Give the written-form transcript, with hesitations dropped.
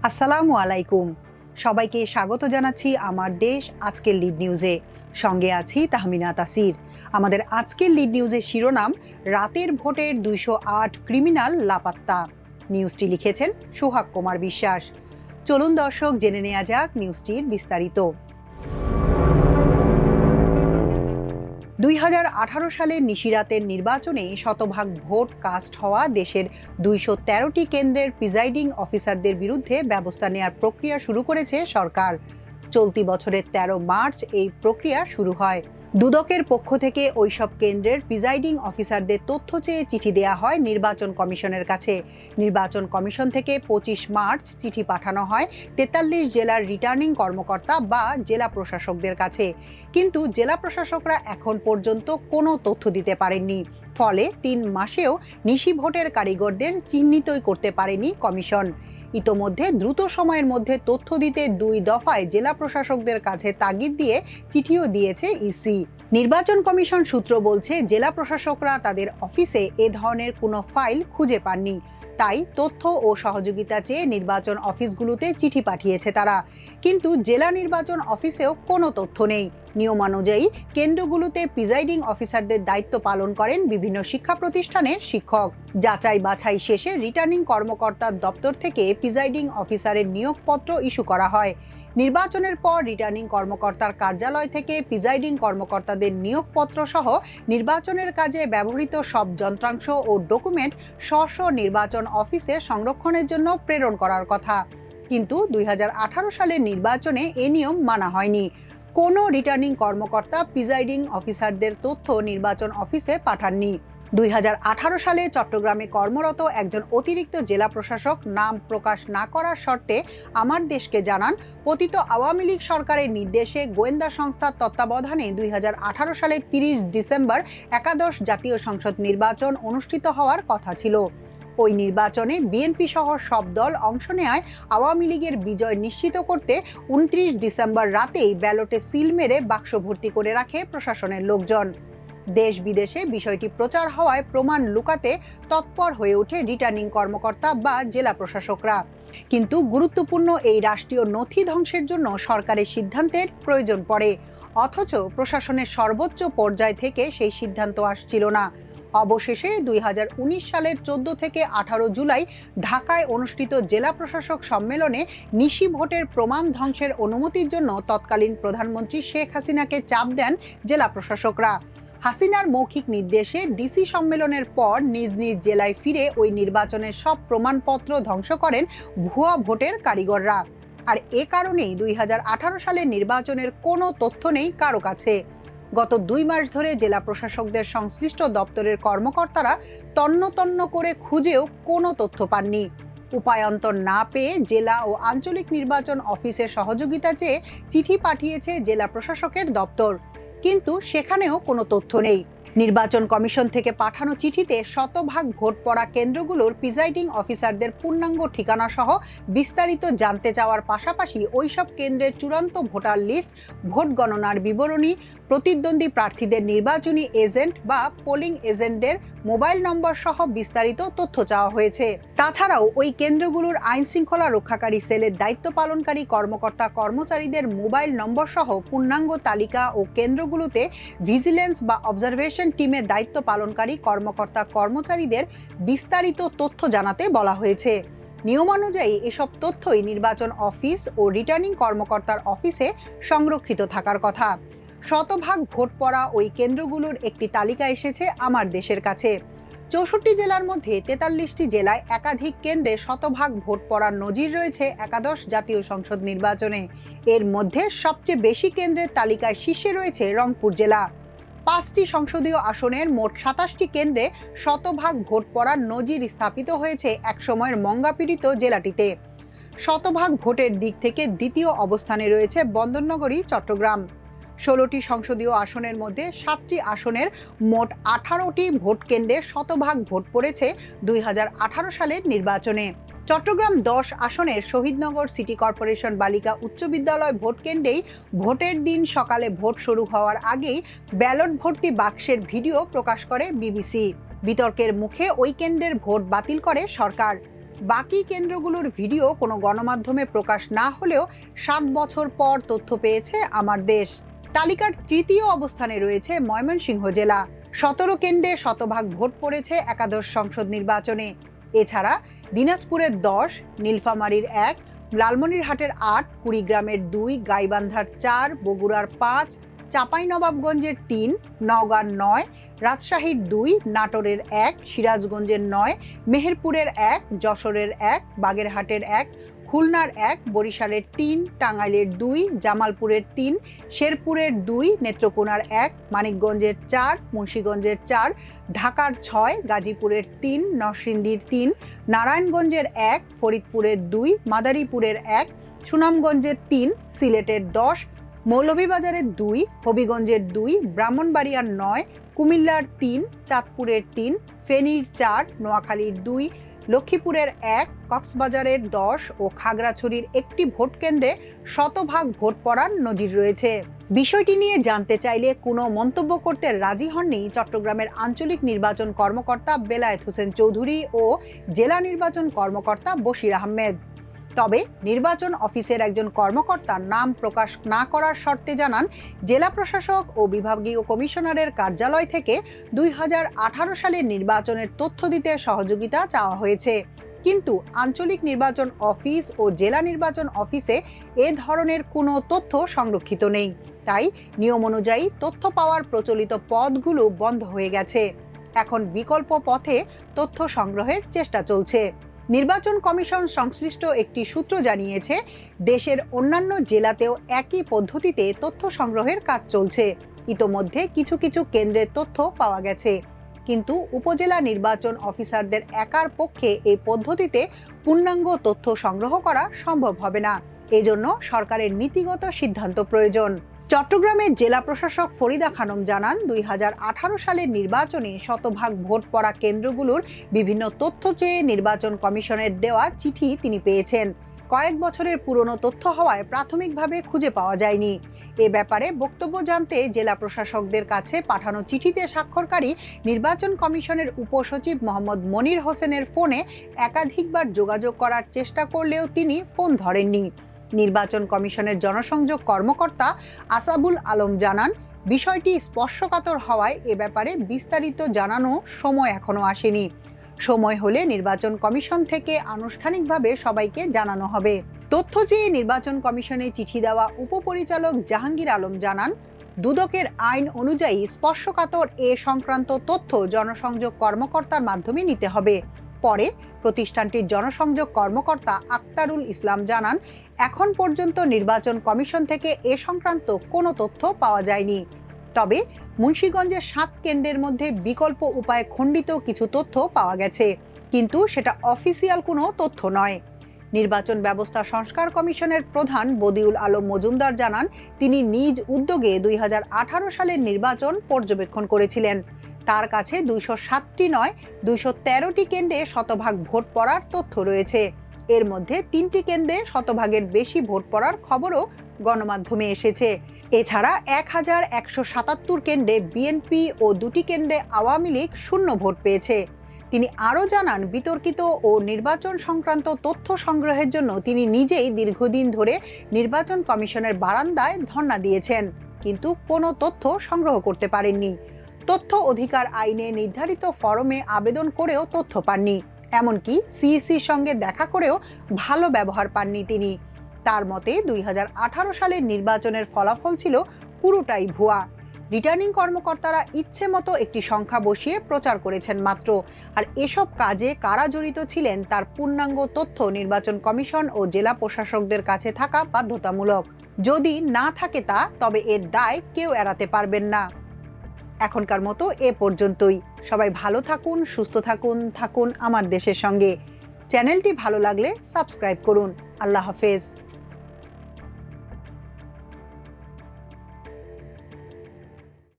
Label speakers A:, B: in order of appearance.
A: আসসালামু আলাইকুম। সবাইকে স্বাগত জানাচ্ছি আমার দেশ আজকের লিড নিউজে। সঙ্গে আছি তাহমিনা তাসির। আমাদের আজকের লিড নিউজের শিরোনাম, রাতের ভোটের 208 ক্রিমিনাল লাপাত্তা। নিউজটি লিখেছেন সোহাগ কুমার বিশ্বাস। চলুন দর্শক, জেনে নেওয়া যাক নিউজটির বিস্তারিত। 2018 সালের নিশিরাতের নির্বাচনে শতভাগ ভোট কাস্ট হওয়া দেশের 213টি কেন্দ্রের প্রিজাইডিং অফিসারদের বিরুদ্ধে ব্যবস্থা নেওয়ার প্রক্রিয়া শুরু করেছে সরকার। চলতি বছরের 13 মার্চ এই প্রক্রিয়া শুরু হয়। দুদকের পক্ষ থেকে ওইসব কেন্দ্রের প্রিজাইডিং অফিসারদের তথ্য চেয়ে চিঠি দেয়া হয় নির্বাচন কমিশনের কাছে। নির্বাচন কমিশন থেকে 25 মার্চ চিঠি পাঠানো হয় 43 জেলার রিটার্নিং কর্মকর্তা বা জেলা প্রশাসকদের কাছে। কিন্তু জেলা প্রশাসকরা এখন পর্যন্ত কোনো তথ্য দিতে পারেননি। ফলে 3 মাসেও নিশি ভোটের কারিগরদের চিহ্নিতই করতে পারেনি কমিশন। ইতোমধ্যে দ্রুত সময়ের মধ্যে তথ্য দিতে 2 দফায় জেলা প্রশাসকদের কাছে তাগিদ দিয়ে চিঠিও দিয়েছে ইসি। নির্বাচন কমিশন সূত্র বলছে, জেলা প্রশাসকরা তাদের অফিসে এ ধরনের কোনো ফাইল খুঁজে পাননি। তাই তথ্য ও সহযোগিতা চেয়ে নির্বাচন অফিসগুলোতে চিঠি পাঠিয়েছে তারা। কিন্তু জেলা নির্বাচন অফিসেও কোনো তথ্য নেই। নিয়মানুযায়ী কেন্দ্রগুলোতে প্রিজাইডিং অফিসারদের দায়িত্ব পালন করেন বিভিন্ন শিক্ষা প্রতিষ্ঠানের শিক্ষক। যাচাই বাছাই শেষে রিটার্নিং কর্মকর্তার দপ্তর থেকে প্রিজাইডিং অফিসারের নিয়োগপত্র ইস্যু করা হয়। নির্বাচনের পর রিটার্নিং কর্মকর্তার কার্যালয় থেকে প্রিজাইডিং কর্মকর্তাদের নিয়োগপত্র সহ নির্বাচনের কাজে ব্যবহৃত সব যন্ত্রাংশ ও ডকুমেন্ট স্ব নির্বাচন অফিসে সংরক্ষণের জন্য প্রেরণ করার কথা। কিন্তু 2018 সালের নির্বাচনে এ নিয়ম মানা হয়নি। কোনো রিটার্নিং কর্মকর্তা প্রিজাইডিং অফিসারদের তথ্য নির্বাচন অফিসে পাঠাননি। 2018 সালে চট্টগ্রামে কর্মরত একজন অতিরিক্ত জেলা প্রশাসক নাম প্রকাশ না করার শর্তে আমার দেশকে জানান, পতিত আওয়ামী লীগ সরকারের নির্দেশে গোয়েন্দা সংস্থার তত্ত্বাবধানে 2018 সালে 30 ডিসেম্বর একাদশ জাতীয় সংসদ নির্বাচন অনুষ্ঠিত হওয়ার কথা ছিল। ওই নির্বাচনে বিএনপি সহ সব দল অংশ নেয় আওয়ামী লীগের বিজয় নিশ্চিত করতে 29 ডিসেম্বর রাতেই ব্যালটে সিল মেরে বাক্স ভর্তি করে রাখে প্রশাসনের লোকজন। দেশ বিদেশে বিষয়টি প্রচার হওয়ায় প্রমাণ লুকাতে তৎপর হয়ে ওঠে রিটার্নিং কর্মকর্তা বা জেলা প্রশাসকরা। কিন্তু গুরুত্বপূর্ণ এই রাষ্ট্রীয় নথি ধ্বংসের জন্য সরকারের সিদ্ধান্তের প্রয়োজন পড়ে, অথচ প্রশাসনের সর্বোচ্চ পর্যায় থেকে সেই সিদ্ধান্ত আসছিল না। অবশেষে 2019 সালের 14 থেকে 18 জুলাই ঢাকায় অনুষ্ঠিত জেলা প্রশাসক সম্মেলনে নিশি ভোটের প্রমাণ ধ্বংসের অনুমতির জন্য তৎকালীন প্রধানমন্ত্রী শেখ হাসিনাকে চাপ দেন জেলা প্রশাসকরা। হাসিনার মৌখিক নির্দেশে ডিসি সম্মেলনের পর নিজ নিজ জেলায় ফিরে ওই নির্বাচনের সব প্রমাণপত্র ধ্বংস করেন ভুয়া ভোটের কারিগররা। আর এ কারণেই 2018 সালের নির্বাচনের কোনো তথ্য নেই কারো কাছে। গত 2 মাস ধরে জেলা প্রশাসকদের সংশ্লিষ্ট দপ্তরের কর্মকর্তারা তন্ন তন্ন করে খুঁজেও কোনো তথ্য পাননি। উপায়ন্তর না পেয়ে জেলা ও আঞ্চলিক নির্বাচন অফিসের সহযোগিতা চেয়ে চিঠি পাঠিয়েছে জেলা প্রশাসকের দপ্তর, কিন্তু সেখানেও কোনো তথ্য নেই। নির্বাচন কমিশন থেকে পাঠানো চিঠিতে শতভাগ ভোট পড়া কেন্দ্রগুলোর প্রিজাইডিং অফিসারদের পূর্ণাঙ্গ ঠিকানা সহ বিস্তারিত জানতে চাওয়ার পাশাপাশি ওইসব কেন্দ্রের চূড়ান্ত ভোটার লিস্ট, ভোট গণনার বিবরণী, প্রতিদ্বন্দ্বী প্রার্থীদের নির্বাচনী এজেন্ট বা পোলিং এজেন্টদের মোবাইল নম্বর সহ বিস্তারিত তথ্য চাওয়া হয়েছে। তাছাড়াও ওই কেন্দ্রগুলোর আইন শৃঙ্খলা রক্ষাকারী সেলের দায়িত্ব পালনকারী কর্মকর্তা কর্মচারীদের মোবাইল নম্বর সহ পূর্ণাঙ্গ তালিকা ও কেন্দ্রগুলোতে ভিজিলেন্স বা অবজারভেশন টিমের দায়িত্ব পালনকারী কর্মকর্তা কর্মচারীদের বিস্তারিত তথ্য জানাতে বলা হয়েছে। নিয়মানুযায়ী এসব তথ্যই নির্বাচন অফিস ও রিটার্নিং কর্মকর্তার অফিসে সংরক্ষিত থাকার কথা। শতভাগ ভোট পড়া ওই কেন্দ্রগুলোর একটি তালিকা এসেছে আমার দেশের কাছে। 64 জেলার মধ্যে 43টি জেলায় একাধিক কেন্দ্রে শতভাগ ভোট পড়ার নজির রয়েছে একাদশ জাতীয় সংসদ নির্বাচনে। এর মধ্যে সবচেয়ে বেশি কেন্দ্রের তালিকায় শীর্ষে রয়েছে রংপুর জেলা। 5টি সংসদীয় আসনের মোট 27টি কেন্দ্রে শতভাগ ভোট পড়ার নজির স্থাপিত হয়েছে একসময়ের মঙ্গাপীড়িত জেলাটিতে। শতভাগ ভোটের দিক থেকে দ্বিতীয় অবস্থানে রয়েছে বন্দরনগরী চট্টগ্রাম। 16টি সংসদীয় আসনের মধ্যে 7টি আসনের মোট 18টি ভোট কেন্দ্রে শতভাগ ভোট পড়েছে 2018 সালের নির্বাচনে। চট্টগ্রাম 10 আসনের শহীদনগর সিটি কর্পোরেশন বালিকা উচ্চ বিদ্যালয় ভোট কেন্দ্রেই ভোটের দিন সকালে ভোট শুরু হওয়ার আগেই ব্যালট ভর্তি বাক্সের ভিডিও প্রকাশ করে বিবিসি। বিতর্কের মুখে ওই কেন্দ্রের ভোট বাতিল করে সরকার। বাকি কেন্দ্রগুলোর ভিডিও কোনো গণমাধ্যমে প্রকাশ না হলেও 7 বছর পর তথ্য পেয়েছে আমার দেশ। তালিকার তৃতীয় অবস্থানে রয়েছে ময়মনসিংহ জেলা। 17 কেন্দ্রে শতভাগ ভোট পড়েছে একাদশ সংসদ নির্বাচনে। এছাড়া দিনাজপুরের 10, নীলফামারীর 1, লালমনিরহাটের 8, কুড়িগ্রামের 2, গাইবান্ধার 4, বগুড়ার 5, চাঁপাইনবাবগঞ্জের 3, নওগাঁর 9, রাজশাহীর 2, নাটোরের 1, সিরাজগঞ্জের 9, মেহেরপুরের 1, যশোরের 1, বাগেরহাটের 1, খুলনার 1, বরিশালের 3, টাঙ্গাইলের 2, জামালপুরের 3, শেরপুরের 2, নেত্রকোনার 1, মানিকগঞ্জের 4, মুন্সিগঞ্জের 4, ঢাকার 6, গাজীপুরের 3, নরসিংদীর 3, নারায়ণগঞ্জের 1, ফরিদপুরের 2, মাদারীপুরের 1, সুনামগঞ্জের 3, সিলেটের 10, মৌলভীবাজারের 2, হবিগঞ্জের 2, ব্রাহ্মণবাড়িয়ার 9, কুমিল্লার 3, চাঁদপুরের 3, ফেনীর 4, নোয়াখালীর 2, লক্ষ্মীপুরের 1, কক্সবাজারের 10 ও খাগড়াছড়ির একটি ভোট কেন্দ্রে শতভাগ ভোট পড়ার নজির রয়েছে। বিষয়টি নিয়ে জানতে চাইলে কোনো মন্তব্য করতে রাজি হননি চট্টগ্রামের আঞ্চলিক নির্বাচন কর্মকর্তা বেলায়েত হোসেন চৌধুরী ও জেলা নির্বাচন কর্মকর্তা বশির আহমেদ। তবে নির্বাচন অফিসের একজন কর্মকর্তা নাম প্রকাশ না করার শর্তে জানান, জেলা প্রশাসক ও বিভাগীয় কমিশনারের কার্যালয় থেকে 2018 সালের নির্বাচনের তথ্য দিতে সহযোগিতা চাওয়া হয়েছে, কিন্তু আঞ্চলিক নির্বাচন অফিস ও জেলা নির্বাচন অফিসে এ ধরনের কোনো তথ্য সংরক্ষিত নেই। তাই নিয়ম অনুযায়ী তথ্য পাওয়ার প্রচলিত পথগুলো বন্ধ হয়ে গেছে। এখন বিকল্প পথে তথ্য সংগ্রহের চেষ্টা চলছে। নির্বাচন কমিশন সংশ্লিষ্ট একটি সূত্র জানিয়েছে, দেশের অন্যান্য জেলাতেও একই পদ্ধতিতে তথ্য সংগ্রহের কাজ চলছে। ইতোমধ্যে কিছু কিছু কেন্দ্রের তথ্য পাওয়া গেছে, কিন্তু উপজেলা নির্বাচন অফিসারদের একার পক্ষে এই পদ্ধতিতে পূর্ণাঙ্গ তথ্য সংগ্রহ করা সম্ভব হবে না। এজন্য সরকারের নীতিগত সিদ্ধান্ত প্রয়োজন। চট্টগ্রামের জেলা প্রশাসক ফরিদা খানম জানান, 2018 সালের নির্বাচনে শতভাগ ভোট পড়া কেন্দ্রগুলোর বিভিন্ন তথ্য চেয়ে নির্বাচন কমিশনের দেওয়া চিঠি তিনি পেয়েছেন। কয়েক বছরের পুরনো তথ্য হওয়ায় প্রাথমিকভাবে খুঁজে পাওয়া যায়নি। এ ব্যাপারে বক্তব্য জানতে জেলা প্রশাসকদের কাছে পাঠানো চিঠিতে স্বাক্ষরকারী নির্বাচন কমিশনের উপসচিব মোহাম্মদ মনির হোসেনের ফোনে একাধিকবার যোগাযোগ করার চেষ্টা করলেও তিনি ফোন ধরেননি। নির্বাচন কমিশনের জনসংযোগ কর্মকর্তা আসাবুল আলম জানান, বিষয়টি স্পর্শকাতর হওয়ায় এ ব্যাপারে বিস্তারিত জানানো সময় এখনো আসেনি। সময় হলে নির্বাচন কমিশন থেকে আনুষ্ঠানিকভাবে সবাইকে জানানো হবে। তথ্য চেয়ে নির্বাচন কমিশনে চিঠি দেওয়া উপপরিচালক জাহাঙ্গীর আলম জানান, দুদকের আইন অনুযায়ী স্পর্শকাতর এ সংক্রান্ত তথ্য জনসংযোগ কর্মকর্তার মাধ্যমে নিতে হবে। পরে প্রতিষ্ঠানটির জনসংযোগ কর্মকর্তা আক্তারুল ইসলাম জানান, এখন পর্যন্ত নির্বাচন কমিশন থেকে এ সংক্রান্ত কোনো তথ্য পাওয়া যায়নি। তবে মুন্সিগঞ্জের 7 কেন্দ্রের মধ্যে বিকল্প উপায়ে খণ্ডিত কিছু তথ্য পাওয়া গেছে, কিন্তু সেটা অফিসিয়াল কোনো তথ্য নয়। নির্বাচন ব্যবস্থা সংস্কার কমিশনের প্রধান বদিউল আলম মজুমদার জানান, তিনি নিজ উদ্যোগে 2018 সালের নির্বাচন পর্যবেক্ষণ করেছিলেন। তার কাছে 207টি নয় 213টি কেন্দ্রে শতভাগ ভোট পড়ার তথ্য রয়েছে। এর মধ্যে 3টি কেন্দ্রে শতভাগের বেশি ভোট পড়ার খবরও গণমাধ্যমে এসেছে। এছাড়া 1177 কেন্দ্রে বিএনপি ও 2টি কেন্দ্রে আওয়ামী লীগ শূন্য ভোট পেয়েছে। তিনি আরও জানান, বিতর্কিত ও নির্বাচন সংক্রান্ত তথ্য সংগ্রহের জন্য তিনি নিজেই দীর্ঘদিন ধরে নির্বাচন কমিশনের বারান্দায় ধর্ণা দিয়েছেন, কিন্তু কোনো তথ্য সংগ্রহ করতে পারেননি। তথ্য অধিকার আইনে নির্ধারিত ফরমে আবেদন করেও তথ্য পাননি, এমনকি সিইসির সঙ্গে দেখা করেও ভালো ব্যবহার পাননি তিনি। তার মতে 2018 সালের নির্বাচনের ফলাফল ছিল পুরোটাই ভুয়া। রিটার্নিং কর্মকর্তারা ইচ্ছে মতো একটি সংখ্যা বসিয়ে প্রচার করেছেন মাত্র। আর এসব কাজে কারা জড়িত ছিলেন তার পূর্ণাঙ্গ তথ্য নির্বাচন কমিশন ও জেলা প্রশাসকদের কাছে থাকা বাধ্যতামূলক। যদি না থাকে তা, তবে এর দায় কেউ এড়াতে পারবেন না। এখনকার মতো এ পর্যন্তই। সবাই ভালো থাকুন, সুস্থ থাকুন, থাকুন আমার দেশের সঙ্গে। চ্যানেলটি ভালো লাগলে সাবস্ক্রাইব করুন। আল্লাহ হাফেজ।